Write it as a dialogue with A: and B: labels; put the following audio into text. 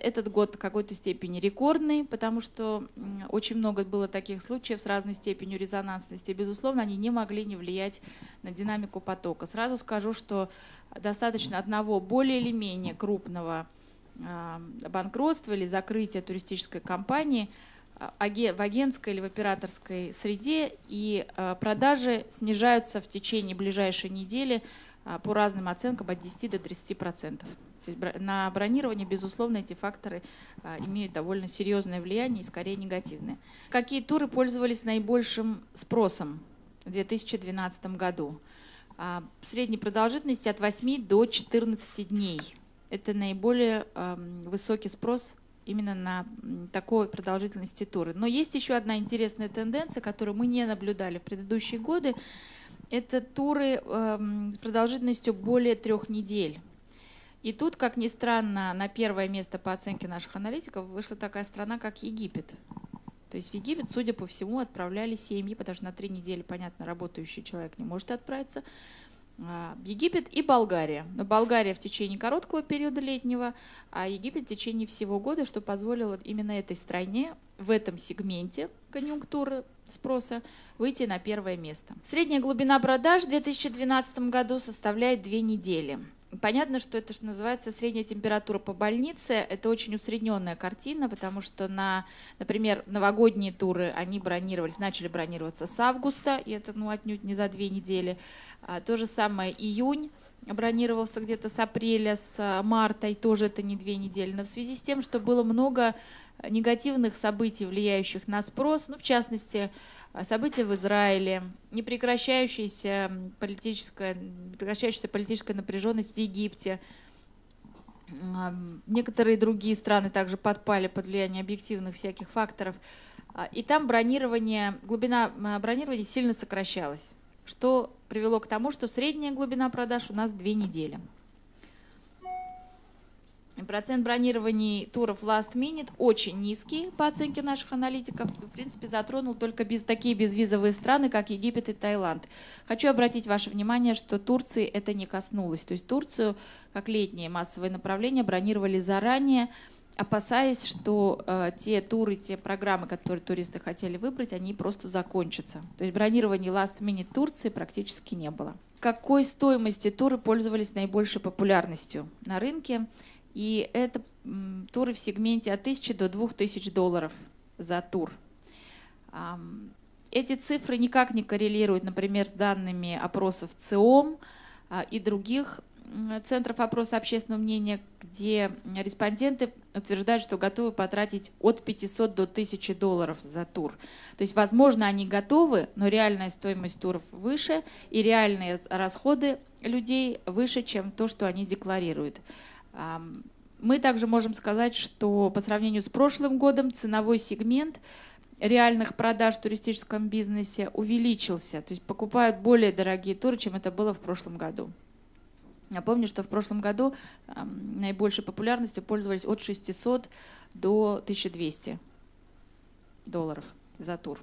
A: Этот год в какой-то степени рекордный, потому что очень много было таких случаев с разной степенью резонансности. Безусловно, они не могли не влиять на динамику потока. Сразу скажу, что достаточно одного более или менее крупного банкротства или закрытия туристической компании в агентской или в операторской среде, и продажи снижаются в течение ближайшей недели по разным оценкам от 10 до 30%. То есть на бронирование, безусловно, эти факторы имеют довольно серьезное влияние и скорее негативное. Какие туры пользовались наибольшим спросом в 2012 году? Средней продолжительности от 8 до 14 дней. Это наиболее высокий спрос именно на такой продолжительности туры. Но есть еще одна интересная тенденция, которую мы не наблюдали в предыдущие годы. Это туры с продолжительностью более 3 недель. И тут, как ни странно, на первое место по оценке наших аналитиков вышла такая страна, как Египет. То есть в Египет, судя по всему, отправляли семьи, потому что на 3 недели, понятно, работающий человек не может отправиться. Египет и Болгария. Но Болгария в течение короткого периода летнего, а Египет в течение всего года, что позволило именно этой стране в этом сегменте конъюнктуры спроса выйти на первое место. Средняя глубина продаж в 2012 году составляет 2 недели. Понятно, что это, что называется, средняя температура по больнице. Это очень усредненная картина, потому что, например, новогодние туры, они начали бронироваться с августа, и это отнюдь не за 2 недели. То же самое июнь бронировался где-то с апреля, с марта, и тоже это не 2 недели. Но в связи с тем, что было много негативных событий, влияющих на спрос, в частности, события в Израиле, непрекращающаяся политическая напряженность в Египте. Некоторые другие страны также подпали под влияние объективных всяких факторов. И там глубина бронирования сильно сокращалась, что привело к тому, что средняя глубина продаж у нас 2 недели. Процент бронирований туров last minute очень низкий по оценке наших аналитиков. В принципе, затронул только такие безвизовые страны, как Египет и Таиланд. Хочу обратить ваше внимание, что Турции это не коснулось. То есть Турцию, как летнее массовое направление, бронировали заранее, опасаясь, что те туры, те программы, которые туристы хотели выбрать, они просто закончатся. То есть бронирования last minute Турции практически не было. Какой стоимости туры пользовались наибольшей популярностью на рынке? И это туры в сегменте от 1000 до 2000 долларов за тур. Эти цифры никак не коррелируют, например, с данными опросов ЦИОМ и других центров опроса общественного мнения, где респонденты утверждают, что готовы потратить от 500 до 1000 долларов за тур. То есть, возможно, они готовы, но реальная стоимость туров выше, и реальные расходы людей выше, чем то, что они декларируют. Мы также можем сказать, что по сравнению с прошлым годом ценовой сегмент реальных продаж в туристическом бизнесе увеличился. То есть покупают более дорогие туры, чем это было в прошлом году. Напомню, что в прошлом году наибольшей популярностью пользовались от 600 до 1200 долларов за тур.